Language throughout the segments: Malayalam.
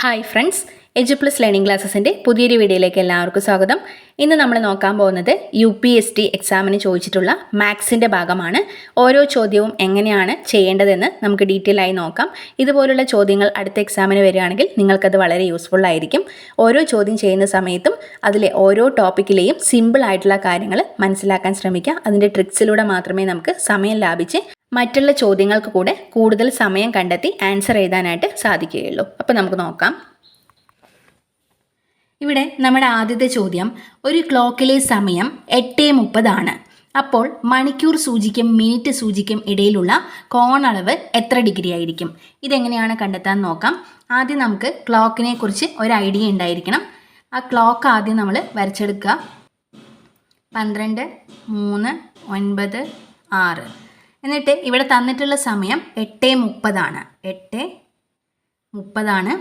ഹായ് ഫ്രണ്ട്സ്, എജു പ്ലസ് ലേണിംഗ് ക്ലാസ്സസിൻ്റെ പുതിയൊരു വീഡിയോയിലേക്ക് എല്ലാവർക്കും സ്വാഗതം. ഇന്ന് നമ്മൾ നോക്കാൻ പോകുന്നത് UPSC എക്സാമിന് ചോദിച്ചിട്ടുള്ള മാത്സിൻ്റെ ഭാഗമാണ്. ഓരോ ചോദ്യവും എങ്ങനെയാണ് ചെയ്യേണ്ടതെന്ന് നമുക്ക് ഡീറ്റെയിൽ ആയി നോക്കാം. ഇതുപോലുള്ള ചോദ്യങ്ങൾ അടുത്ത എക്സാമിന് വരികയാണെങ്കിൽ നിങ്ങൾക്കത് വളരെ യൂസ്ഫുൾ ആയിരിക്കും. ഓരോ ചോദ്യം ചെയ്യുന്ന സമയത്തും അതിലെ ഓരോ ടോപ്പിക്കിലെയും സിമ്പിൾ ആയിട്ടുള്ള കാര്യങ്ങൾ മനസ്സിലാക്കാൻ ശ്രമിക്കുക. അതിൻ്റെ ട്രിക്സിലൂടെ മാത്രമേ നമുക്ക് സമയം ലാഭിച്ച് മറ്റുള്ള ചോദ്യങ്ങൾക്ക് കൂടെ കൂടുതൽ സമയം കണ്ടെത്തി ആൻസർ എഴുതാനായിട്ട് സാധിക്കുകയുള്ളൂ. അപ്പോൾ നമുക്ക് നോക്കാം. ഇവിടെ നമ്മുടെ ആദ്യത്തെ ചോദ്യം, ഒരു ക്ലോക്കിലെ സമയം 8:30 ആണ്. അപ്പോൾ മണിക്കൂർ സൂചിക്കും മിനിറ്റ് സൂചിക്കും ഇടയിലുള്ള കോണളവ് എത്ര ഡിഗ്രി ആയിരിക്കും? ഇതെങ്ങനെയാണ് കണ്ടെത്താൻ നോക്കാം. ആദ്യം നമുക്ക് ക്ലോക്കിനെ കുറിച്ച് ഒരു ഐഡിയ ഉണ്ടായിരിക്കണം. ആ ക്ലോക്ക് ആദ്യം നമ്മൾ വരച്ചെടുക്കുക. 12, 3, 9, 6. എന്നിട്ട് ഇവിടെ തന്നിട്ടുള്ള സമയം 8:30 ആണ്. 8:30 ആണ്.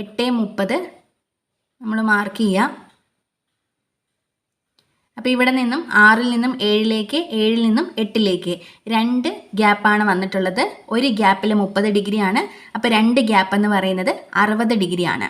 8:30 നമ്മൾ മാർക്ക് ചെയ്യുക. അപ്പോൾ ഇവിടെ നിന്നും 6-ൽ നിന്നും 7-ലേക്ക്, 7-ൽ നിന്നും 8-ലേക്ക് 2 ഗ്യാപ്പാണ് വന്നിട്ടുള്ളത്. ഒരു ഗ്യാപ്പിൽ 30 ഡിഗ്രിയാണ്. അപ്പോൾ 2 ഗ്യാപ്പ് എന്ന് പറയുന്നത് 60 ഡിഗ്രിയാണ്.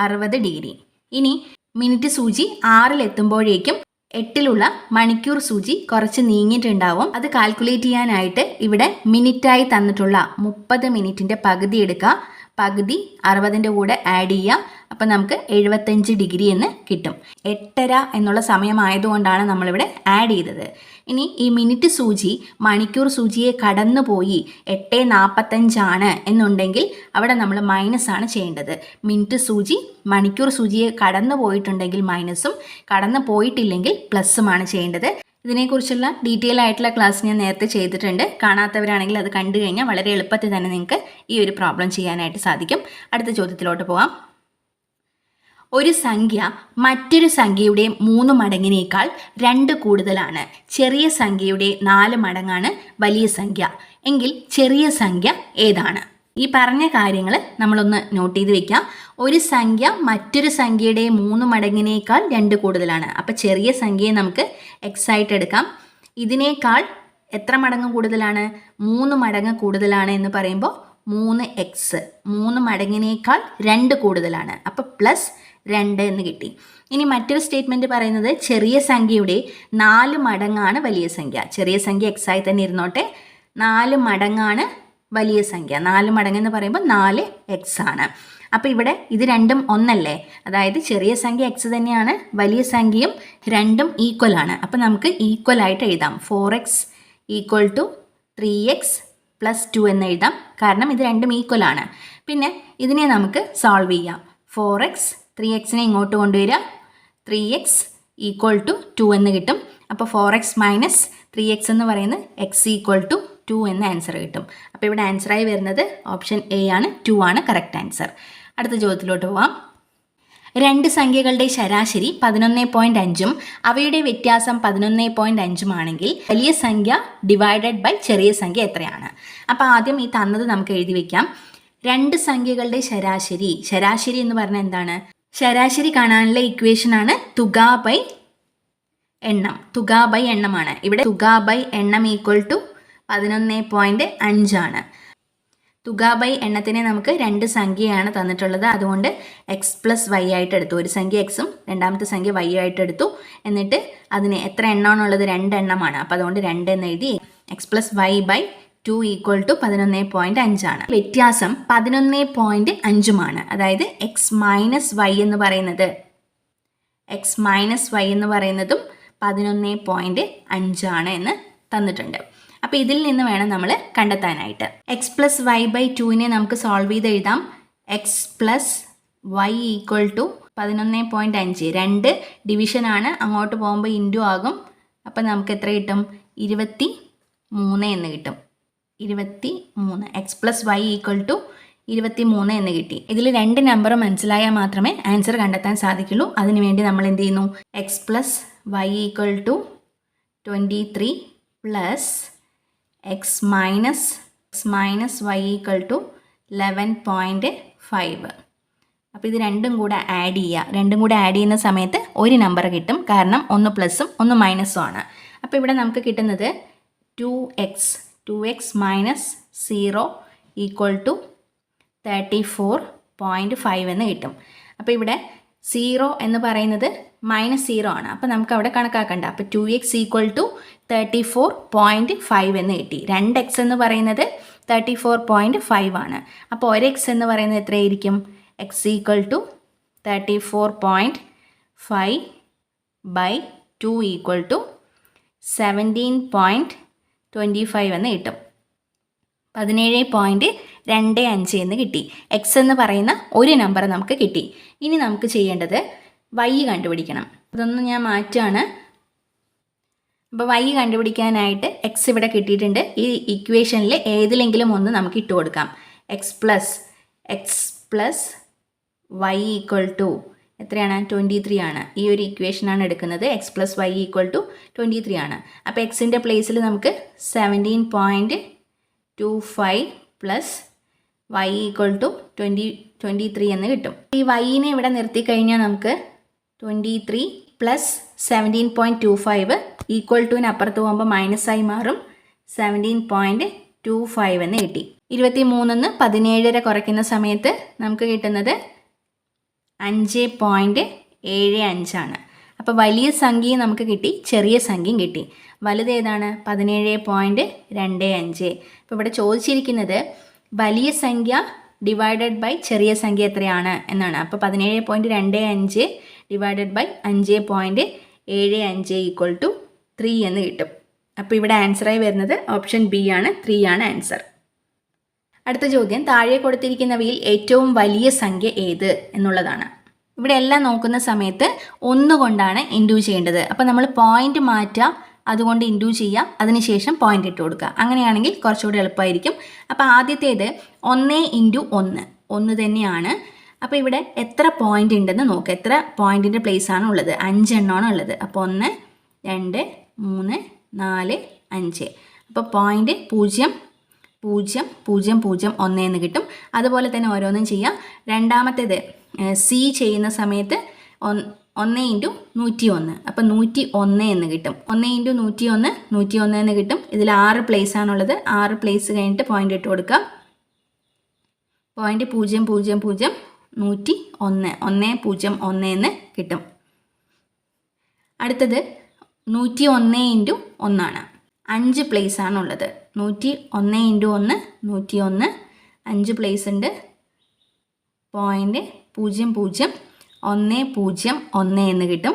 60 ഡിഗ്രി. ഇനി മിനിറ്റ് സൂചി 6-ൽ എത്തുമ്പോഴേക്കും 8-ലുള്ള മണിക്കൂർ സൂചി കുറച്ച് നീങ്ങിയിട്ടുണ്ടാവും. അത് കാൽക്കുലേറ്റ് ചെയ്യാനായിട്ട് ഇവിടെ മിനിറ്റായി തന്നിട്ടുള്ള 30 മിനിറ്റിൻ്റെ പകുതി എടുക്കുക. പകുതി 60ൻ്റെ കൂടെ ആഡ് ചെയ്യുക. അപ്പം നമുക്ക് 75 ഡിഗ്രി എന്ന് കിട്ടും. 8:30 എന്നുള്ള സമയമായതുകൊണ്ടാണ് നമ്മളിവിടെ ആഡ് ചെയ്തത്. ഇനി ഈ മിനിറ്റ് സൂചി മണിക്കൂർ സൂചിയെ കടന്നു പോയി 8:45 ആണ് എന്നുണ്ടെങ്കിൽ അവിടെ നമ്മൾ മൈനസ് ആണ് ചെയ്യേണ്ടത്. മിനിറ്റ് സൂചി മണിക്കൂർ സൂചിയെ കടന്നു പോയിട്ടുണ്ടെങ്കിൽ മൈനസും, കടന്നു പോയിട്ടില്ലെങ്കിൽ പ്ലസ്സുമാണ് ചെയ്യേണ്ടത്. ഇതിനെക്കുറിച്ചുള്ള ഡീറ്റെയിൽ ആയിട്ടുള്ള ക്ലാസ് ഞാൻ നേരത്തെ ചെയ്തിട്ടുണ്ട്. കാണാത്തവരാണെങ്കിൽ അത് കണ്ടു കഴിഞ്ഞാൽ വളരെ എളുപ്പത്തിൽ തന്നെ നിങ്ങൾക്ക് ഈ ഒരു പ്രോബ്ലം ചെയ്യാനായിട്ട് സാധിക്കും. അടുത്ത ചോദ്യത്തിലോട്ട് പോവാം. ഒരു സംഖ്യ മറ്റൊരു സംഖ്യയുടെ 3 മടങ്ങിനേക്കാൾ 2 കൂടുതലാണ്. ചെറിയ സംഖ്യയുടെ 4 മടങ്ങാണ് വലിയ സംഖ്യ എങ്കിൽ ചെറിയ സംഖ്യ ഏതാണ്? ഈ പറഞ്ഞ കാര്യങ്ങൾ നമ്മളൊന്ന് നോട്ട് ചെയ്ത് വെക്കാം. ഒരു സംഖ്യ മറ്റൊരു സംഖ്യയുടെ 3 മടങ്ങിനേക്കാൾ 2 കൂടുതലാണ്. അപ്പോൾ ചെറിയ സംഖ്യയെ നമുക്ക് എക്സ് ആയിട്ട് എടുക്കാം. ഇതിനേക്കാൾ എത്ര മടങ്ങ് കൂടുതലാണ്? 3 മടങ്ങ് കൂടുതലാണ് എന്ന് പറയുമ്പോൾ 3x. 3 മടങ്ങിനേക്കാൾ 2 കൂടുതലാണ്. അപ്പോൾ +2 എന്ന് കിട്ടി. ഇനി മറ്റൊരു സ്റ്റേറ്റ്മെൻറ്റ് പറയുന്നത് ചെറിയ സംഖ്യയുടെ 4 മടങ്ങാണ് വലിയ സംഖ്യ. ചെറിയ സംഖ്യ x ആയി തന്നെ ഇരുന്നോട്ടെ. 4 മടങ്ങാണ് വലിയ സംഖ്യ. 4 മടങ്ങെന്ന് പറയുമ്പോൾ 4x ആണ്. അപ്പോൾ ഇവിടെ ഇത് രണ്ടും ഒന്നല്ലേ? അതായത് ചെറിയ സംഖ്യ x തന്നെയാണ്, വലിയ സംഖ്യയും രണ്ടും ഈക്വൽ ആണ്. അപ്പോൾ നമുക്ക് ഈക്വൽ ആയിട്ട് എഴുതാം. 4x = 3x + 2 എന്ന് എഴുതാം. കാരണം ഇത് രണ്ടും ഈക്വൽ ആണ്. പിന്നെ ഇതിനെ നമുക്ക് സോൾവ് ചെയ്യാം. 4x 3xനെ ഇങ്ങോട്ട് കൊണ്ടുവരിക. 3x = 2 എന്ന് കിട്ടും. അപ്പോൾ 4x - 3x എന്ന് പറയുന്നത് x = 2 എന്ന ആൻസർ കിട്ടും. അപ്പോൾ ഇവിടെ ആൻസറായി വരുന്നത് ഓപ്ഷൻ എ ആണ്. 2 ആണ് കറക്റ്റ് ആൻസർ. അടുത്ത ചോദ്യത്തിലോട്ട് പോവാം. 2 സംഖ്യകളുടെ ശരാശരി 11.5ഉം അവയുടെ വ്യത്യാസം 11.5ഉം ആണെങ്കിൽ വലിയ സംഖ്യ ഡിവൈഡഡ് ബൈ ചെറിയ സംഖ്യ എത്രയാണ്? അപ്പോൾ ആദ്യം ഈ തന്നത് നമുക്ക് എഴുതി വെക്കാം. 2 സംഖ്യകളുടെ ശരാശരി. ശരാശരി എന്ന് പറഞ്ഞാൽ എന്താണ്? ശരാശരി കാണാനുള്ള ഇക്വേഷനാണ് തുക ബൈ എണ്ണം. തുക ബൈ എണ്ണമാണ്. ഇവിടെ തുക ബൈ എണ്ണം = 11.5 ആണ്. തുക ബൈ എണ്ണത്തിനെ നമുക്ക് 2 സംഖ്യയാണ് തന്നിട്ടുള്ളത്. അതുകൊണ്ട് x + y ആയിട്ട് എടുത്തു. ഒരു സംഖ്യ x ഉം രണ്ടാമത്തെ സംഖ്യ y ആയിട്ട് എടുത്തു. എന്നിട്ട് അതിന് എത്ര എണ്ണമാണുള്ളത്? 2 എണ്ണമാണ്. അപ്പോൾ അതുകൊണ്ട് 2 എന്ന് എഴുതി. x + y / 2 = 11.5 ആണ്. വ്യത്യാസം 11.5ഉമാണ്. അതായത് x - y എന്ന് പറയുന്നത് x - y എന്ന് പറയുന്നതും 11.5 ആണ് എന്ന് തന്നിട്ടുണ്ട്. അപ്പോൾ ഇതിൽ നിന്ന് വേണം നമ്മൾ കണ്ടെത്താനായിട്ട്. x + y / 2നെ നമുക്ക് സോൾവ് ചെയ്ത് എഴുതാം. x + y = 11.5. 2 ഡിവിഷനാണ്. അങ്ങോട്ട് പോകുമ്പോൾ ഇൻറ്റു ആകും. അപ്പോൾ നമുക്ക് എത്ര കിട്ടും? 23 എന്ന് കിട്ടും. 23. x + y = 23 എന്ന് കിട്ടി. ഇതിൽ 2 നമ്പർ മനസ്സിലായാൽ മാത്രമേ ആൻസർ കണ്ടെത്താൻ സാധിക്കുള്ളൂ. അതിനുവേണ്ടി നമ്മൾ എന്ത് ചെയ്യുന്നു? x + y = 23 + x - y = 11.5. അപ്പോൾ ഇത് രണ്ടും കൂടെ ആഡ് ചെയ്യുക. രണ്ടും കൂടെ ആഡ് ചെയ്യുന്ന സമയത്ത് ഒരു നമ്പർ കിട്ടും. കാരണം ഒന്ന് പ്ലസും ഒന്ന് മൈനസും ആണ്. അപ്പോൾ ഇവിടെ നമുക്ക് കിട്ടുന്നത് 2x - 0 = 34 0.5 എന്ന് കിട്ടും. അപ്പോൾ ഇവിടെ 0 എന്ന് പറയുന്നത് -0 ആണ്. അപ്പോൾ നമുക്ക് അവിടെ കണക്കാക്കണ്ട. അപ്പോൾ 2x = 34.5 എന്ന് കിട്ടി. 2x എന്ന് പറയുന്നത് 34.5 ആണ്. അപ്പോൾ 1x എന്ന് പറയുന്നത് എത്രയായിരിക്കും? x = 34.5/2 = 17.25 എന്ന് കിട്ടും. 17.25 എന്ന് കിട്ടി. എക്സ് എന്ന് പറയുന്ന ഒരു നമ്പർ നമുക്ക് കിട്ടി. ഇനി നമുക്ക് ചെയ്യേണ്ടത് y കണ്ടുപിടിക്കണം. അതൊന്ന് ഞാൻ മാറ്റുകയാണ്. അപ്പോൾ y കണ്ടുപിടിക്കാനായിട്ട് എക്സ് ഇവിടെ കിട്ടിയിട്ടുണ്ട്. ഈ ഇക്വേഷനിൽ ഏതിലെങ്കിലും ഒന്ന് നമുക്ക് ഇട്ട് കൊടുക്കാം. x പ്ലസ് y = എത്രയാണ്? 23 ആണ്. ഈ ഒരു ഇക്വേഷനാണ് എടുക്കുന്നത്. x + y = 23 ആണ്. അപ്പോൾ എക്സിൻ്റെ പ്ലേസിൽ നമുക്ക് 17.25 + y = 23 എന്ന് കിട്ടും. ഈ yനെ ഇവിടെ നിർത്തി കഴിഞ്ഞാൽ നമുക്ക് 23 + 17.25 = അപ്പുറത്ത് പോകുമ്പോൾ മൈനസായി മാറും. 17.25 എന്ന് കിട്ടി. 23 17 കുറയ്ക്കുന്ന സമയത്ത് നമുക്ക് കിട്ടുന്നത് 5.75 ആണ്. അപ്പോൾ വലിയ സംഖ്യയും നമുക്ക് കിട്ടി, ചെറിയ സംഖ്യയും കിട്ടി. വലുത് ഏതാണ്? 17.25. അപ്പോൾ ഇവിടെ ചോദിച്ചിരിക്കുന്നത് വലിയ സംഖ്യ ഡിവൈഡഡ് ബൈ ചെറിയ സംഖ്യ എത്രയാണ് എന്നാണ്. അപ്പോൾ 17.25 ഡിവൈഡഡ് ബൈ 5.75 = 3 എന്ന് കിട്ടും. അപ്പോൾ ഇവിടെ ആൻസറായി വരുന്നത് ഓപ്ഷൻ ബി ആണ്. 3 ആണ് ആൻസർ. അടുത്ത ചോദ്യം, താഴെ കൊടുത്തിരിക്കുന്നവയിൽ ഏറ്റവും വലിയ സംഖ്യ ഏത് എന്നുള്ളതാണ്. ഇവിടെ എല്ലാം നോക്കുന്ന സമയത്ത് 1 കൊണ്ടാണ് ഇൻഡ്യൂ ചെയ്യേണ്ടത്. അപ്പോൾ നമ്മൾ പോയിന്റ് മാറ്റുക, അതുകൊണ്ട് ഇൻഡ്യൂ ചെയ്യുക, അതിനുശേഷം പോയിന്റ് ഇട്ട് കൊടുക്കുക. അങ്ങനെയാണെങ്കിൽ കുറച്ചുകൂടി എളുപ്പമായിരിക്കും. അപ്പോൾ ആദ്യത്തേത് 1 × 1 1 തന്നെയാണ്. അപ്പോൾ ഇവിടെ എത്ര പോയിന്റ് ഉണ്ടെന്ന് നോക്കുക. എത്ര പോയിന്റിൻ്റെ പ്ലേസ് ആണ് ഉള്ളത്? 5 എണ്ണമാണ് ഉള്ളത്. അപ്പോൾ 1 2 3 4 5. അപ്പോൾ പോയിന്റ് 0 0 0 0 1 എന്ന് കിട്ടും. അതുപോലെ തന്നെ ഓരോന്നും ചെയ്യാം. രണ്ടാമത്തേത് സി ചെയ്യുന്ന സമയത്ത് 1 × 101. അപ്പോൾ 101 എന്ന് കിട്ടും. 1 × 101 101 എന്ന് കിട്ടും. ഇതിൽ 6 പ്ലേസ് ആണുള്ളത്. 6 പ്ലേസ് കഴിഞ്ഞിട്ട് പോയിന്റ് ഇട്ട് കൊടുക്കാം. പോയിന്റ് 0 0 0 101 1 0 1 എന്ന് കിട്ടും. അടുത്തത് 101 × 1 ആണ്. 5 പ്ലേസ് ആണുള്ളത്. 101 × 1 101 5 പ്ലേസ് ഉണ്ട്. പോയിന്റ് 0 0 1 0 1 എന്ന് കിട്ടും.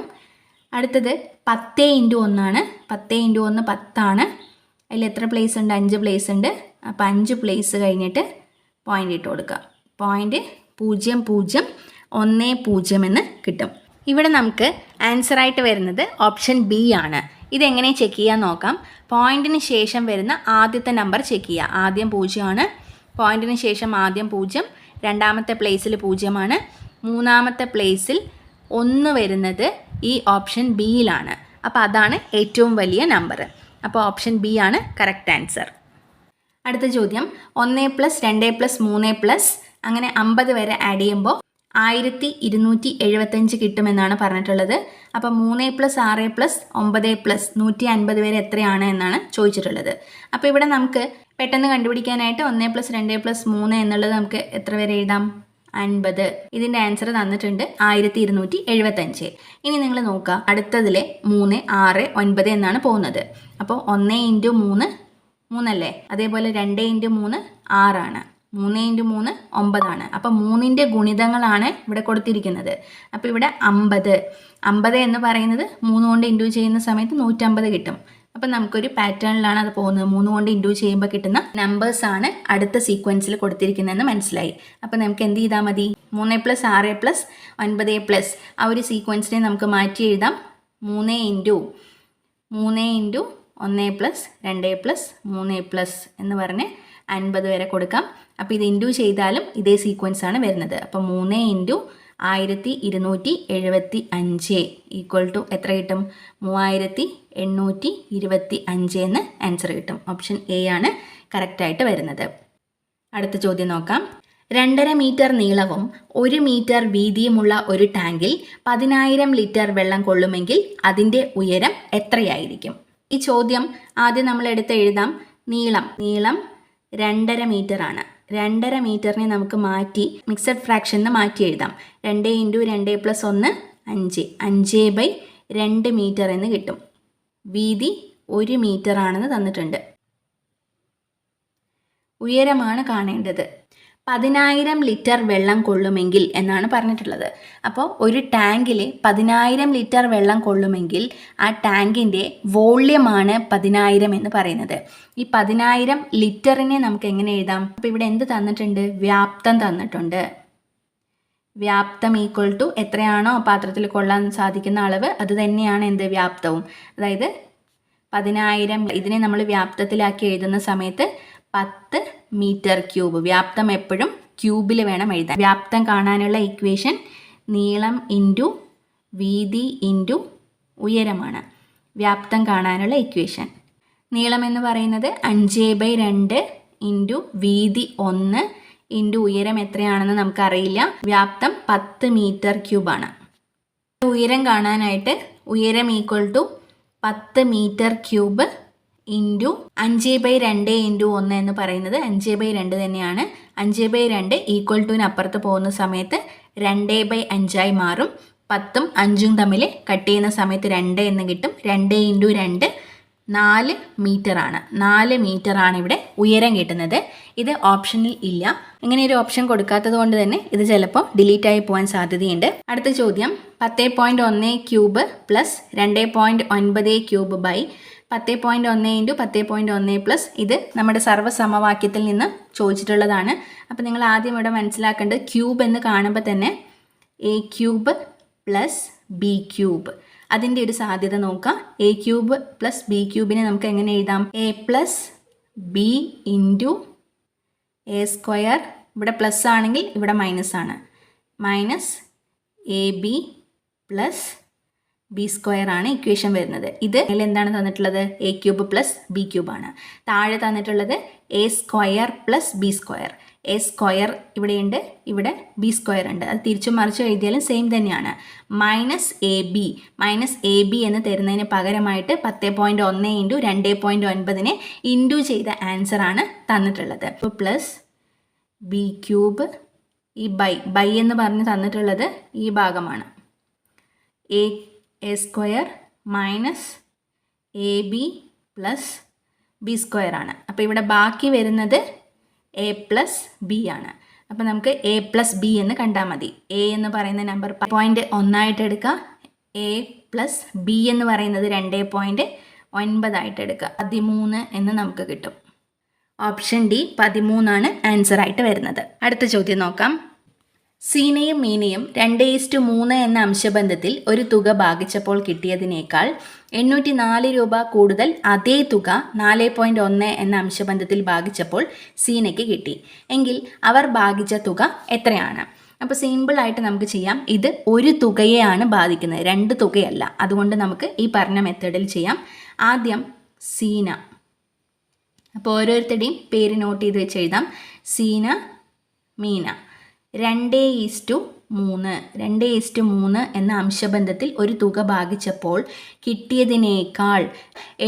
അടുത്തത് 10 × 1 ആണ്. 10 × 1 10 ആണ്. അതിൽ എത്ര പ്ലേസ് ഉണ്ട്? 5 പ്ലേസ് ഉണ്ട്. അപ്പോൾ 5 പ്ലേസ് കഴിഞ്ഞിട്ട് പോയിന്റ് ഇട്ട് കൊടുക്കുക. പോയിന്റ് 0 0 1 0 എന്ന് കിട്ടും. ഇവിടെ നമുക്ക് ആൻസറായിട്ട് വരുന്നത് ഓപ്ഷൻ ബി ആണ്. ഇതെങ്ങനെ ചെക്ക് ചെയ്യാൻ നോക്കാം. പോയിന്റിന് ശേഷം വരുന്ന ആദ്യത്തെ നമ്പർ ചെക്ക് ചെയ്യുക. ആദ്യം 0 ആണ്. പോയിന്റിന് ശേഷം ആദ്യം 0, രണ്ടാമത്തെ പ്ലേസിൽ 0 ആണ്. മൂന്നാമത്തെ പ്ലേസിൽ 1 വരുന്നത് ഈ ഓപ്ഷൻ ബിയിലാണ്. അപ്പോൾ അതാണ് ഏറ്റവും വലിയ നമ്പർ. അപ്പോൾ ഓപ്ഷൻ ബി ആണ് കറക്റ്റ് ആൻസർ. അടുത്ത ചോദ്യം, 1 + 2 + 3 അങ്ങനെ 50 വരെ ആഡ് ചെയ്യുമ്പോൾ 1275 കിട്ടുമെന്നാണ് പറഞ്ഞിട്ടുള്ളത്. അപ്പോൾ 3 + 6 + 9 + 150 വരെ എത്രയാണ് എന്നാണ് ചോദിച്ചിട്ടുള്ളത്. അപ്പോൾ ഇവിടെ നമുക്ക് പെട്ടെന്ന് കണ്ടുപിടിക്കാനായിട്ട് 1 + 2 + 3 എന്നുള്ളത് നമുക്ക് എത്ര വരെ എഴുതാം? 50. ഇതിൻ്റെ ആൻസർ തന്നിട്ടുണ്ട് 1275. ഇനി നിങ്ങൾ നോക്കുക, അടുത്തതിൽ 3 6 9 എന്നാണ് പോകുന്നത്. അപ്പോൾ 1 × 3 3 അല്ലേ? അതേപോലെ 2 × 3 6 ആണ്. 3 × 3 9 ആണ്. അപ്പോൾ 3ൻ്റെ ഗുണിതങ്ങളാണ് ഇവിടെ കൊടുത്തിരിക്കുന്നത്. അപ്പോൾ ഇവിടെ 50 50 എന്ന് പറയുന്നത് 3 കൊണ്ട് ഇൻഡ്യൂ ചെയ്യുന്ന സമയത്ത് 150 കിട്ടും. അപ്പം നമുക്കൊരു പാറ്റേണിലാണ് അത് പോകുന്നത്. 3 കൊണ്ട് ഇൻഡ്യൂ ചെയ്യുമ്പോൾ കിട്ടുന്ന നമ്പേഴ്സാണ് അടുത്ത സീക്വൻസിൽ കൊടുത്തിരിക്കുന്നതെന്ന് മനസ്സിലായി. അപ്പോൾ നമുക്ക് എന്ത് ചെയ്താൽ മതി? 3 + 6 + 9 ആ ഒരു സീക്വൻസിനെ നമുക്ക് മാറ്റി എഴുതാം. 3 × 1 + 2 + 3 എന്ന് പറഞ്ഞ് 50 വരെ കൊടുക്കാം. അപ്പോൾ ഇത് ഇൻഡ്യൂ ചെയ്താലും ഇതേ സീക്വൻസ് ആണ് വരുന്നത്. അപ്പോൾ 3 × 1275 = എത്ര കിട്ടും? 3825 എന്ന് ആൻസർ കിട്ടും. ഓപ്ഷൻ എ ആണ് കറക്റ്റായിട്ട് വരുന്നത്. അടുത്ത ചോദ്യം നോക്കാം. 2.5 മീറ്റർ നീളവും 1 മീറ്റർ വീതിയുമുള്ള ഒരു ടാങ്കിൽ 10,000 ലിറ്റർ വെള്ളം കൊള്ളുമെങ്കിൽ അതിൻ്റെ ഉയരം എത്രയായിരിക്കും? ഈ ചോദ്യം ആദ്യം നമ്മൾ എടുത്ത് എഴുതാം. നീളം 2.5 മീറ്റർ ആണ്. 2.5 മീറ്ററിനെ നമുക്ക് മാറ്റി മിക്സഡ് ഫ്രാക്ഷന് മാറ്റി എഴുതാം. 2 × 2 + 1 5, 5/2 മീറ്റർ എന്ന് കിട്ടും. വീതി 1 മീറ്റർ ആണെന്ന് തന്നിട്ടുണ്ട്. ഉയരമാണ് കാണേണ്ടത്. 10,000 ലിറ്റർ വെള്ളം കൊള്ളുമെങ്കിൽ എന്നാണ് പറഞ്ഞിട്ടുള്ളത്. അപ്പോൾ ഒരു ടാങ്കിൽ 10,000 ലിറ്റർ വെള്ളം കൊള്ളുമെങ്കിൽ ആ ടാങ്കിൻ്റെ വോള്യമാണ് 10,000 എന്ന് പറയുന്നത്. ഈ 10,000 ലിറ്ററിനെ നമുക്ക് എങ്ങനെ എഴുതാം? അപ്പോൾ ഇവിടെ എന്ത് തന്നിട്ടുണ്ട്? വ്യാപ്തം തന്നിട്ടുണ്ട്. വ്യാപ്തം = എത്രയാണോ പാത്രത്തിൽ കൊള്ളാൻ സാധിക്കുന്ന അളവ് അത് തന്നെയാണ് എന്ത്? വ്യാപ്തവും. അതായത് 10,000 ഇതിനെ നമ്മൾ വ്യാപ്തത്തിലാക്കി എഴുതുന്ന സമയത്ത് 10 മീറ്റർ ക്യൂബ്. വ്യാപ്തം എപ്പോഴും ക്യൂബിൽ വേണം എഴുതാൻ. വ്യാപ്തം കാണാനുള്ള ഇക്വേഷൻ നീളം × വീതി × ഉയരമാണ് വ്യാപ്തം കാണാനുള്ള ഇക്വേഷൻ. നീളം എന്ന് പറയുന്നത് 5/2 × വീതി 1 × ഉയരം എത്രയാണെന്ന് നമുക്കറിയില്ല. വ്യാപ്തം 10 മീറ്റർ ക്യൂബാണ്. ഉയരം കാണാനായിട്ട് ഉയരം = 10 മീറ്റർ ക്യൂബ് × 5/2 × 1 എന്ന് പറയുന്നത് 5/2 തന്നെയാണ്. 5/2 = അപ്പുറത്ത് പോകുന്ന സമയത്ത് 2/5 ആയി മാറും. 10ഉം 5ഉം തമ്മിൽ കട്ട് ചെയ്യുന്ന സമയത്ത് 2 എന്ന് കിട്ടും. 2 × 2 4 മീറ്റർ ആണ്. 4 മീറ്റർ ആണ് ഇവിടെ ഉയരം കിട്ടുന്നത്. ഇത് ഓപ്ഷനിൽ ഇല്ല. ഇങ്ങനെ ഒരു ഓപ്ഷൻ കൊടുക്കാത്തത് കൊണ്ട് തന്നെ ഇത് ചിലപ്പോൾ ഡിലീറ്റ് ആയി പോകാൻ സാധ്യതയുണ്ട്. അടുത്ത ചോദ്യം 10.1 cube plus 2.9 cube by 10.1 × 10.1 plus ഇത് നമ്മുടെ സർവ്വസമവാക്യത്തിൽ നിന്ന് ചോദിച്ചിട്ടുള്ളതാണ്. അപ്പോൾ നിങ്ങൾ ആദ്യം ഇവിടെ മനസ്സിലാക്കേണ്ടത് ക്യൂബ് എന്ന് കാണുമ്പോൾ തന്നെ a cube plus b cube അതിൻ്റെ ഒരു സാധ്യത നോക്കാം. a ക്യൂബ് പ്ലസ് b ക്യൂബിനെ നമുക്ക് എങ്ങനെ എഴുതാം? a plus b × a². ഇവിടെ പ്ലസ് ആണെങ്കിൽ ഇവിടെ മൈനസ് ആണ്. മൈനസ് ab പ്ലസ് b² ആണ് ഇക്വേഷൻ വരുന്നത്. ഇത് എന്താണ് തന്നിട്ടുള്ളത്? a cube plus b cube ആണ്. താഴെ തന്നിട്ടുള്ളത് a² പ്ലസ് b². a² ഇവിടെയുണ്ട്, ഇവിടെ b² ഉണ്ട്. അത് തിരിച്ചും മറിച്ചും എഴുതിയാലും സെയിം തന്നെയാണ്. മൈനസ് എ ബി എന്ന് തരുന്നതിന് പകരമായിട്ട് 10.1 × 2.9 ഇൻറ്റു ചെയ്ത ആൻസർ ആണ് തന്നിട്ടുള്ളത്. പ്ലസ് b ക്യൂബ് ഈ ബൈ എന്ന് പറഞ്ഞ് തന്നിട്ടുള്ളത് ഈ ഭാഗമാണ്. a² minus ab plus b² ആണ്. അപ്പോൾ ഇവിടെ ബാക്കി വരുന്നത് a പ്ലസ് b ആണ്. അപ്പോൾ നമുക്ക് a പ്ലസ് b എന്ന് കണ്ടാൽ മതി. a എന്ന് പറയുന്ന നമ്പർ 0.1 ആയിട്ട് എടുക്കുക. a പ്ലസ് b എന്ന് പറയുന്നത് 2.9 ആയിട്ട് എടുക്കുക. 13 എന്ന് നമുക്ക് കിട്ടും. ഓപ്ഷൻ ഡി 13 ആണ് ആൻസർ ആയിട്ട് വരുന്നത്. അടുത്ത ചോദ്യം നോക്കാം. സീനയും മീനയും 2:3 എന്ന അംശബന്ധത്തിൽ ഒരു തുക ഭാഗിച്ചപ്പോൾ കിട്ടിയതിനേക്കാൾ 804 രൂപ കൂടുതൽ അതേ തുക 4.1 എന്ന അംശബന്ധത്തിൽ ഭാഗിച്ചപ്പോൾ സീനയ്ക്ക് കിട്ടി എങ്കിൽ അവർ ഭാഗിച്ച തുക എത്രയാണ്? അപ്പോൾ സിമ്പിളായിട്ട് നമുക്ക് ചെയ്യാം. ഇത് ഒരു തുകയെയാണ് ബാധിക്കുന്നത്, 2 തുകയല്ല. അതുകൊണ്ട് നമുക്ക് ഈ പറഞ്ഞ മെത്തേഡിൽ ചെയ്യാം. ആദ്യം സീന. അപ്പോൾ ഓരോരുത്തരുടെയും പേര് നോട്ട് ചെയ്ത് വെച്ച് എഴുതാം. സീന, മീന. 2:3 എന്ന അംശബന്ധത്തിൽ ഒരു തുക ഭാഗിച്ചപ്പോൾ കിട്ടിയതിനേക്കാൾ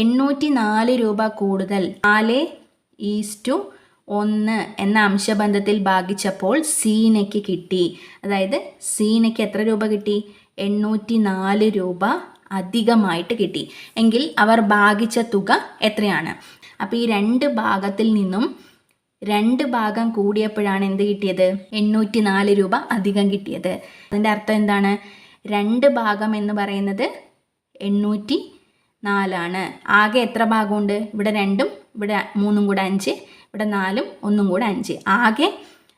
804 രൂപ കൂടുതൽ 4:1 എന്ന അംശബന്ധത്തിൽ ഭാഗിച്ചപ്പോൾ സീനയ്ക്ക് കിട്ടി. അതായത് സീനയ്ക്ക് എത്ര രൂപ കിട്ടി? 804 രൂപ അധികമായിട്ട് കിട്ടി എങ്കിൽ അവർ ഭാഗിച്ച തുക എത്രയാണ്? അപ്പോൾ ഈ 2 ഭാഗത്തിൽ നിന്നും 2 ഭാഗം കൂടിയപ്പോഴാണ് എന്ത് കിട്ടിയത്? 804 രൂപ അധികം കിട്ടിയത്. അതിൻ്റെ അർത്ഥം എന്താണ്? 2 ഭാഗം എന്ന് പറയുന്നത് 804 ആണ്. ആകെ എത്ര ഭാഗമുണ്ട്? ഇവിടെ 2ഉം ഇവിടെ 3ഉം കൂടെ 5, ഇവിടെ 4ഉം 1ഉം കൂടെ 5. ആകെ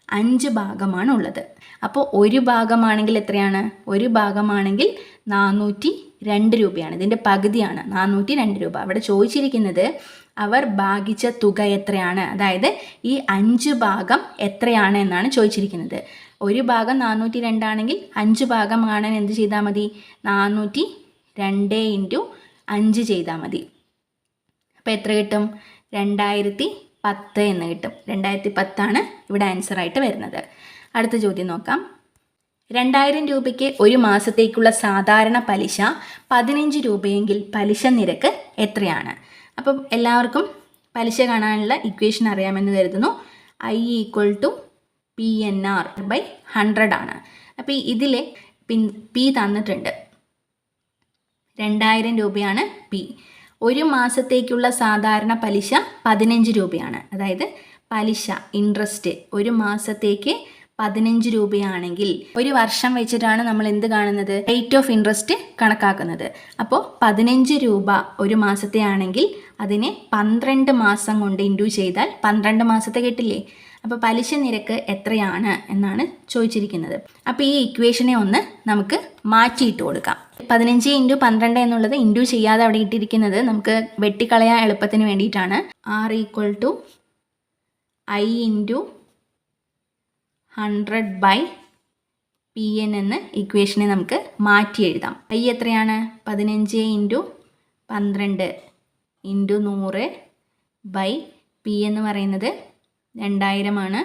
5 ഭാഗമാണ് ഉള്ളത്. അപ്പോൾ ഒരു ഭാഗമാണെങ്കിൽ എത്രയാണ്? ഒരു ഭാഗമാണെങ്കിൽ 402 രൂപയാണ്. ഇതിൻ്റെ പകുതിയാണ് 402 രൂപ. അവിടെ ചോദിച്ചിരിക്കുന്നത് അവർ ഭാഗിച്ച തുക എത്രയാണ്, അതായത് ഈ 5 ഭാഗം എത്രയാണ് എന്നാണ് ചോദിച്ചിരിക്കുന്നത്. ഒരു ഭാഗം 402 ആണെങ്കിൽ 5 ഭാഗം കാണാൻ എന്ത് ചെയ്താൽ മതി? 402 × 5 ചെയ്താൽ മതി. അപ്പോൾ എത്ര കിട്ടും? 2010 എന്ന് കിട്ടും. 2010 ആണ് ഇവിടെ ആൻസറായിട്ട് വരുന്നത്. അടുത്ത ചോദ്യം നോക്കാം. 2000 രൂപയ്ക്ക് ഒരു മാസത്തേക്കുള്ള സാധാരണ പലിശ 15 രൂപയെങ്കിൽ പലിശ നിരക്ക് എത്രയാണ്? അപ്പം എല്ലാവർക്കും പലിശ കാണാനുള്ള ഇക്വേഷൻ അറിയാമെന്ന് കരുതുന്നു. I = PNR/100 ആണ്. അപ്പോൾ ഇതിൽ പി തന്നിട്ടുണ്ട്, 2000 രൂപയാണ് പി. ഒരു മാസത്തേക്കുള്ള സാധാരണ പലിശ 15 രൂപയാണ്. അതായത് പലിശ ഇൻട്രസ്റ്റ് ഒരു മാസത്തേക്ക് 15 രൂപയാണെങ്കിൽ ഒരു വർഷം വെച്ചിട്ടാണ് നമ്മൾ എന്ത് കാണുന്നത്, റേറ്റ് ഓഫ് ഇൻട്രസ്റ്റ് കണക്കാക്കുന്നത്. അപ്പോൾ 15 രൂപ ഒരു മാസത്തെ ആണെങ്കിൽ അതിനെ 12 മാസം കൊണ്ട് ഇൻഡ്യൂ ചെയ്താൽ 12 മാസത്തെ കിട്ടില്ലേ. അപ്പോൾ പലിശ നിരക്ക് എത്രയാണ് എന്നാണ് ചോദിച്ചിരിക്കുന്നത്. അപ്പോൾ ഈ ഇക്വേഷനെ ഒന്ന് നമുക്ക് മാറ്റിയിട്ട് കൊടുക്കാം. 15 × 12 എന്നുള്ളത് ഇൻഡ്യൂ ചെയ്യാതെ അവിടെ ഇട്ടിരിക്കുന്നത് നമുക്ക് വെട്ടിക്കളയാൻ എളുപ്പത്തിന് വേണ്ടിയിട്ടാണ്. R = I × 100/PN എന്ന ഇക്വേഷനെ നമുക്ക് മാറ്റി എഴുതാം. I എത്രയാണ്? 15 × 12 × 100/P എന്ന് പറയുന്നത് 2000 ആണ്.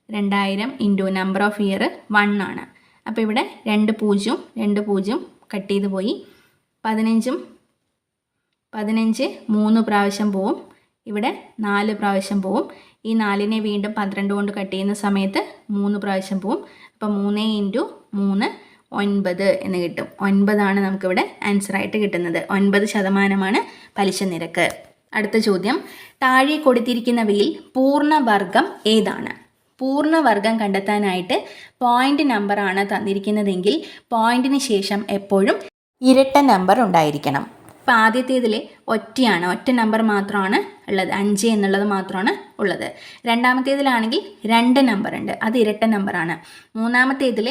2000 × നമ്പർ ഓഫ് ഇയർ 1 ആണ്. അപ്പോൾ ഇവിടെ 2 0 കട്ട് ചെയ്ത് പോയി. 15 3 പ്രാവശ്യം പോവും, ഇവിടെ 4 പ്രാവശ്യം പോവും. ഈ 4നെ വീണ്ടും 12 കൊണ്ട് കട്ട് ചെയ്യുന്ന സമയത്ത് 3 പ്രാവശ്യം പോവും. അപ്പോൾ 3 × 3 9 എന്ന് കിട്ടും. 9 ആണ് നമുക്കിവിടെ ആൻസറായിട്ട് കിട്ടുന്നത്. 9% പലിശ നിരക്ക്. അടുത്ത ചോദ്യം, താഴെ കൊടുത്തിരിക്കുന്നവയിൽ പൂർണ്ണവർഗം ഏതാണ്? പൂർണ്ണവർഗം കണ്ടെത്താനായിട്ട് പോയിന്റ് നമ്പറാണ് തന്നിരിക്കുന്നതെങ്കിൽ പോയിന്റിന് ശേഷം എപ്പോഴും ഇരട്ട നമ്പർ ഉണ്ടായിരിക്കണം. അപ്പോൾ ആദ്യത്തേതിൽ ഒറ്റയാണ്, ഒറ്റ നമ്പർ മാത്രമാണ് ഉള്ളത്, 5 എന്നുള്ളത് മാത്രമാണ് ഉള്ളത്. രണ്ടാമത്തേതിലാണെങ്കിൽ 2 നമ്പർ ഉണ്ട്, അത് ഇരട്ട നമ്പറാണ്. മൂന്നാമത്തേതിൽ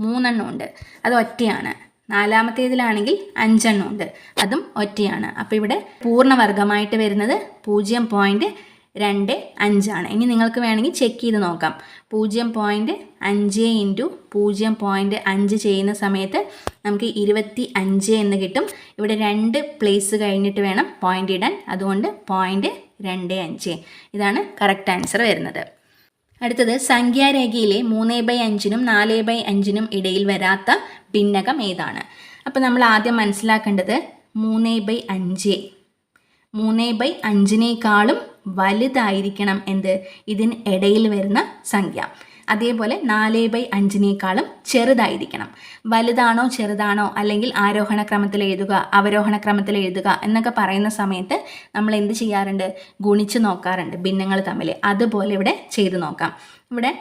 3 എണ്ണം ഉണ്ട്, അത് ഒറ്റയാണ്. നാലാമത്തേതിലാണെങ്കിൽ 5 എണ്ണം ഉണ്ട്, അതും ഒറ്റയാണ്. അപ്പോൾ ഇവിടെ പൂർണ്ണവർഗമായിട്ട് വരുന്നത് 0.25 ആണ്. ഇനി നിങ്ങൾക്ക് വേണമെങ്കിൽ ചെക്ക് ചെയ്ത് നോക്കാം. 0.5 × 0.5 ചെയ്യുന്ന സമയത്ത് നമുക്ക് 25 എന്ന് കിട്ടും. ഇവിടെ 2 പ്ലേസ് കഴിഞ്ഞിട്ട് വേണം പോയിന്റ് ഇടാൻ, അതുകൊണ്ട് 0.25. ഇതാണ് കറക്റ്റ് ആൻസർ വരുന്നത്. അടുത്തത്, സംഖ്യാരേഖയിലെ 3/5 4/5 ഇടയിൽ വരാത്ത ഭിന്നകം ഏതാണ്? അപ്പോൾ നമ്മൾ ആദ്യം മനസ്സിലാക്കേണ്ടത് 3/5 3/5 വലുതായിരിക്കണം എന്ത്, ഇതിന് ഇടയിൽ വരുന്ന സംഖ്യ. അതേപോലെ 4/5 ചെറുതായിരിക്കണം. വലുതാണോ ചെറുതാണോ, അല്ലെങ്കിൽ ആരോഹണ ക്രമത്തിൽ എഴുതുക അവരോഹണ ക്രമത്തിൽ എഴുതുക എന്നൊക്കെ പറയുന്ന സമയത്ത് നമ്മൾ എന്ത് ചെയ്യാറുണ്ട്, ഗുണിച്ച് നോക്കാറുണ്ട് ഭിന്നങ്ങൾ തമ്മിൽ. അതുപോലെ ഇവിടെ ചെയ്ത് നോക്കാം. ഇവിടെ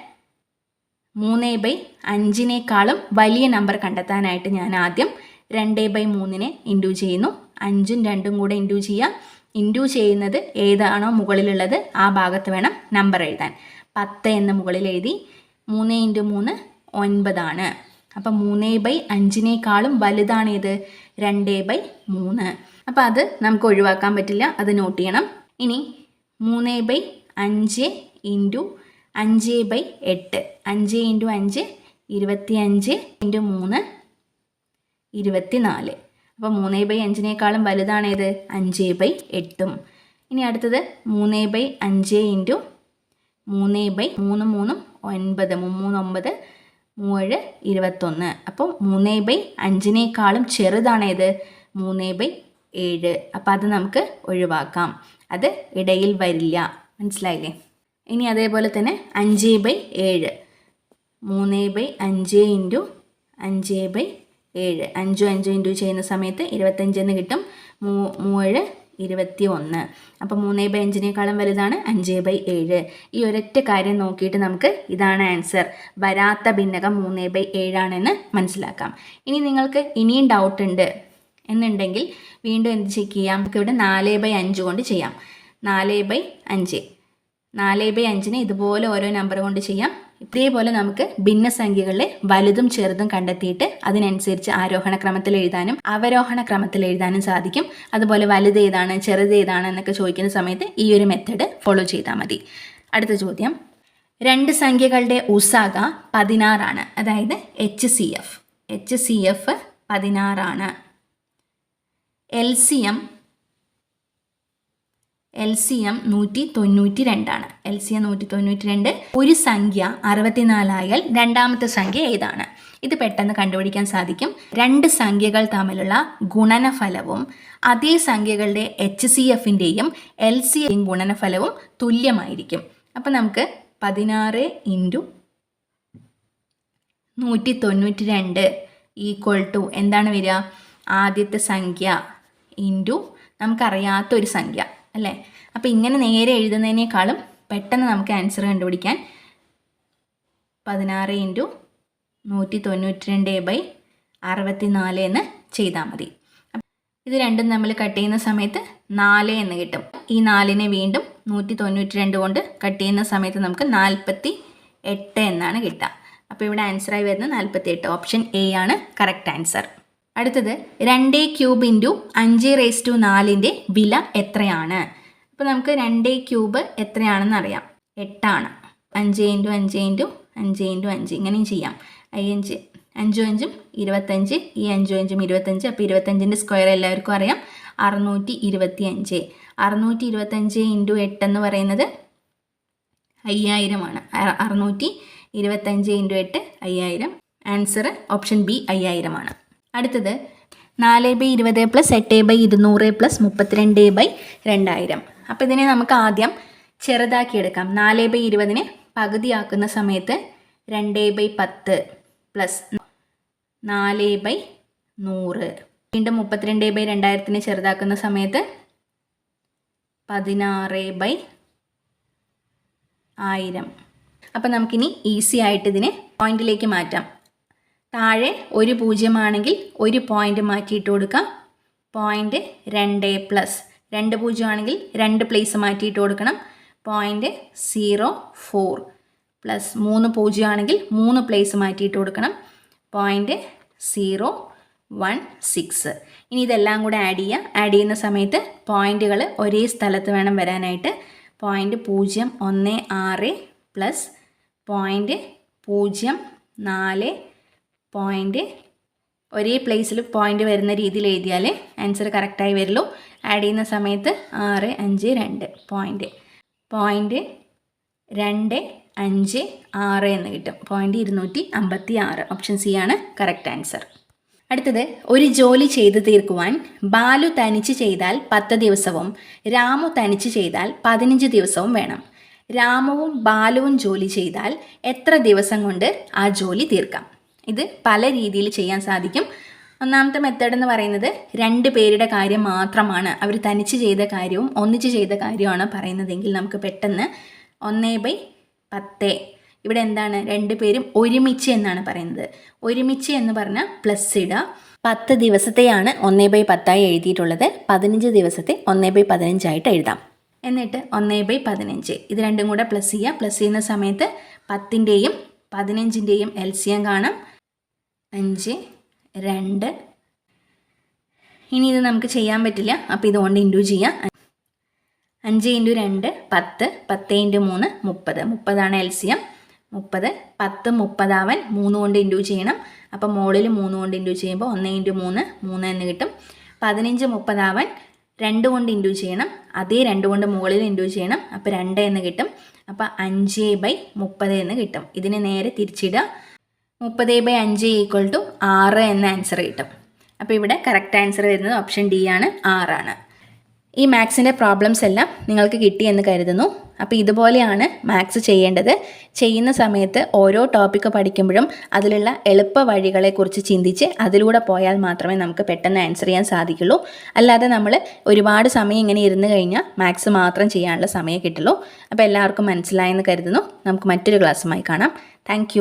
3/5 വലിയ നമ്പർ കണ്ടെത്താനായിട്ട് ഞാൻ ആദ്യം 2/3 ഇൻഡ്യൂ ചെയ്യുന്നു. 5ഉം 2ഉം കൂടെ ഇൻഡ്യൂ ചെയ്യാം. ഇൻഡ്യൂ ചെയ്യുന്നത് ഏതാണോ മുകളിലുള്ളത് ആ ഭാഗത്ത് വേണം നമ്പർ എഴുതാൻ. 10 എന്ന് മുകളിൽ എഴുതി. 3 × 3 9 ആണ്. അപ്പം 3/5 വലുതാണ് ഏത്, 2/3. അപ്പം അത് നമുക്ക് ഒഴിവാക്കാൻ പറ്റില്ല, അത് നോട്ട് ചെയ്യണം. ഇനി 3/5 × 5/8 5 × 5 25 × 3 24. അപ്പോൾ 3/5 വലുതാണേത്, 5/8. ഇനി അടുത്തത് 3/5 × 3/3 9 3 9 21. അപ്പോൾ 3/5 ചെറുതാണേത്, 3/7. അപ്പോൾ അത് നമുക്ക് ഒഴിവാക്കാം, അത് ഇടയിൽ വരില്ല. മനസ്സിലായില്ലേ? ഇനി അതേപോലെ തന്നെ 5/7 3/5 × 5/7 5 ഇൻഡ്യൂ ചെയ്യുന്ന സമയത്ത് 25 എന്ന് കിട്ടും. 3 21. അപ്പോൾ 3/5 വലുതാണ് 5/7. ഈ ഒരൊറ്റ കാര്യം നോക്കിയിട്ട് നമുക്ക് ഇതാണ് ആൻസർ, വരാത്ത ഭിന്നകം 3/7 ആണെന്ന് മനസ്സിലാക്കാം. ഇനി നിങ്ങൾക്ക് ഇനിയും ഡൗട്ട് ഉണ്ട് എന്നുണ്ടെങ്കിൽ വീണ്ടും എന്ത് ചെക്ക് ചെയ്യാം, നമുക്ക് ഇവിടെ 4/5 കൊണ്ട് ചെയ്യാം. 4/5 4/5 ഇതുപോലെ ഓരോ നമ്പർ കൊണ്ട് ചെയ്യാം. ഇതേപോലെ നമുക്ക് ഭിന്നസംഖ്യകളിലെ വലുതും ചെറുതും കണ്ടെത്തിയിട്ട് അതിനനുസരിച്ച് ആരോഹണ ക്രമത്തിൽ എഴുതാനും അവരോഹണ ക്രമത്തിൽ എഴുതാനും സാധിക്കും. അതുപോലെ വലുത് ഏതാണ് ചെറുത് ഏതാണ് എന്നൊക്കെ ചോദിക്കുന്ന സമയത്ത് ഈ ഒരു മെത്തേഡ് ഫോളോ ചെയ്താൽ മതി. അടുത്ത ചോദ്യം, 2 സംഖ്യകളുടെ ഉസാഗ 16 ആണ്. അതായത് HCF 16 ആണ്. LCM 192 ആണ്. LCM 192. ഒരു സംഖ്യ 64 ആയാൽ രണ്ടാമത്തെ സംഖ്യ ഏതാണ്? ഇത് പെട്ടെന്ന് കണ്ടുപിടിക്കാൻ സാധിക്കും. 2 സംഖ്യകൾ തമ്മിലുള്ള ഗുണനഫലവും അതേ സംഖ്യകളുടെ HCFൻ്റെയും LCM ഗുണനഫലവും തുല്യമായിരിക്കും. അപ്പം നമുക്ക് 16 ഇൻറ്റു 192 ഈക്വൽ ടു എന്താണ് വരിക? ആദ്യത്തെ സംഖ്യ ഇൻറ്റു നമുക്കറിയാത്തൊരു സംഖ്യ അല്ലേ? അപ്പോൾ ഇങ്ങനെ നേരെ എഴുതുന്നതിനേക്കാളും പെട്ടെന്ന് നമുക്ക് ആൻസർ കണ്ടുപിടിക്കാൻ 16 ഇൻറ്റു 192/64 എന്ന് ചെയ്താൽ മതി. ഇത് രണ്ടും നമ്മൾ കട്ട് ചെയ്യുന്ന സമയത്ത് 4 എന്ന് കിട്ടും. ഈ 4നെ വീണ്ടും 192 കൊണ്ട് കട്ട് ചെയ്യുന്ന സമയത്ത് നമുക്ക് 48 എന്നാണ് കിട്ടുക. അപ്പോൾ ഇവിടെ ആൻസറായി വരുന്നത് 48. ഓപ്ഷൻ എ ആണ് കറക്റ്റ് ആൻസർ. അടുത്തത് 2³ ഇൻറ്റു 5⁴ വില എത്രയാണ്? അപ്പോൾ നമുക്ക് 2³ എത്രയാണെന്ന് അറിയാം, 8 ആണ്. 5 ഇൻറ്റു 5 ഇൻറ്റു 5 ഇൻറ്റു 5 ഇങ്ങനെയും ചെയ്യാം. 5 5 25, ഈ 5 5 25. അപ്പോൾ 25ൻ്റെ സ്ക്വയർ എല്ലാവർക്കും അറിയാം, 625. 625 ഇൻറ്റു 8 എന്ന് പറയുന്നത് 5000 ആണ്. 625 ഇൻറ്റു 8 5000. ആൻസർ ഓപ്ഷൻ ബി 5000 ആണ്. അടുത്തത് 4/20 + 8/200 + 32/2000. അപ്പോൾ ഇതിനെ നമുക്ക് ആദ്യം ചെറുതാക്കിയെടുക്കാം. 4/20നെ പകുതിയാക്കുന്ന സമയത്ത് 2/10 + 4/100. വീണ്ടും 32/2000 ചെറുതാക്കുന്ന സമയത്ത് 16/1000. അപ്പോൾ നമുക്കിനി ഈസി ആയിട്ട് ഇതിനെ പോയിന്റിലേക്ക് മാറ്റാം. താഴെ ഒരു 0 ആണെങ്കിൽ ഒരു പോയിന്റ് മാറ്റിയിട്ട് കൊടുക്കാം. 0.2 + 2 0 ആണെങ്കിൽ 2 പ്ലേസ് മാറ്റിയിട്ട് കൊടുക്കണം. 0.04 + 3 0 ആണെങ്കിൽ 3 പ്ലേസ് മാറ്റിയിട്ട് കൊടുക്കണം. 0.016. ഇനി ഇതെല്ലാം കൂടെ ആഡ് ചെയ്യുക. ആഡ് ചെയ്യുന്ന സമയത്ത് പോയിന്റുകൾ ഒരേ സ്ഥലത്ത് വേണം വരാനായിട്ട്. 0.016 + 0.04 ഒരേ പ്ലേസിൽ പോയിന്റ് വരുന്ന രീതിയിൽ എഴുതിയാൽ ആൻസർ കറക്റ്റായി വരുള്ളൂ. ആഡ് ചെയ്യുന്ന സമയത്ത് 652 0.256 എന്ന് കിട്ടും. 256. ഓപ്ഷൻ സി ആണ് കറക്റ്റ് ആൻസർ. അടുത്തത്, ഒരു ജോലി ചെയ്തു തീർക്കുവാൻ ബാലു തനിച്ച് ചെയ്താൽ 10 ദിവസവും രാമു തനിച്ച് ചെയ്താൽ 15 ദിവസവും വേണം. രാമുവും ബാലുവും ജോലി ചെയ്താൽ എത്ര ദിവസം കൊണ്ട് ആ ജോലി തീർക്കാം? ഇത് പല രീതിയിൽ ചെയ്യാൻ സാധിക്കും. ഒന്നാമത്തെ മെത്തേഡ് എന്ന് പറയുന്നത് 2 പേരുടെ കാര്യം മാത്രമാണ്, അവർ തനിച്ച് ചെയ്ത കാര്യവും ഒന്നിച്ച് ചെയ്ത കാര്യമാണ് പറയുന്നതെങ്കിൽ നമുക്ക് പെട്ടെന്ന് 1/10. ഇവിടെ എന്താണ്, 2 പേരും ഒരുമിച്ച് എന്നാണ് പറയുന്നത്. ഒരുമിച്ച് എന്ന് പറഞ്ഞാൽ പ്ലസ് ഇടുക. 10 ദിവസത്തെയാണ് 1/10 എഴുതിയിട്ടുള്ളത്. 15 ദിവസത്തെ 1/15 ആയിട്ട് എഴുതാം. എന്നിട്ട് 1/15 ഇത് രണ്ടും കൂടെ പ്ലസ് ചെയ്യുക. പ്ലസ് ചെയ്യുന്ന സമയത്ത് 10ൻ്റെയും 15ൻ്റെയും LCM കാണാം, 5 2. ഇനി ഇത് നമുക്ക് ചെയ്യാൻ പറ്റില്ല, അപ്പോൾ ഇതുകൊണ്ട് ഇൻറ്റു ചെയ്യാം. 5 × 2 10, 10 × 3 30. 30 LCM. 30 10 30 ആവാൻ 3 കൊണ്ട് ഇൻറ്റു ചെയ്യണം. അപ്പോൾ മുകളിൽ 3 കൊണ്ട് ഇൻറ്റു ചെയ്യുമ്പോൾ 1 × 3 3 എന്ന് കിട്ടും. 15 30 ആവാൻ 2 കൊണ്ട് ഇൻറ്റു ചെയ്യണം. അതേ 2 കൊണ്ട് മുകളിൽ ഇൻറ്റു ചെയ്യണം. അപ്പോൾ 2 എന്ന് കിട്ടും. അപ്പോൾ 5/30 എന്ന് കിട്ടും. ഇതിനെ നേരെ തിരിച്ചിടുക. 30/5 = 6 എന്ന ആൻസർ കിട്ടും. അപ്പോൾ ഇവിടെ കറക്റ്റ് ആൻസർ വരുന്നത് ഓപ്ഷൻ ഡി ആണ്, 6 ആണ്. ഈ മാത്സിൻ്റെ പ്രോബ്ലംസ് എല്ലാം നിങ്ങൾക്ക് കിട്ടിയെന്ന് കരുതുന്നു. അപ്പോൾ ഇതുപോലെയാണ് മാത്സ് ചെയ്യേണ്ടത്. ചെയ്യുന്ന സമയത്ത് ഓരോ ടോപ്പിക്ക് പഠിക്കുമ്പോഴും അതിലുള്ള എളുപ്പ വഴികളെക്കുറിച്ച് ചിന്തിച്ച് അതിലൂടെ പോയാൽ മാത്രമേ നമുക്ക് പെട്ടെന്ന് ആൻസർ ചെയ്യാൻ സാധിക്കുള്ളൂ. അല്ലാതെ നമ്മൾ ഒരുപാട് സമയം ഇങ്ങനെ ഇരുന്ന് കഴിഞ്ഞാൽ മാത്സ് മാത്രം ചെയ്യാനുള്ള സമയം കിട്ടുള്ളൂ. അപ്പോൾ എല്ലാവർക്കും മനസ്സിലായെന്ന് കരുതുന്നു. നമുക്ക് മറ്റൊരു ക്ലാസ്സുമായി കാണാം. താങ്ക്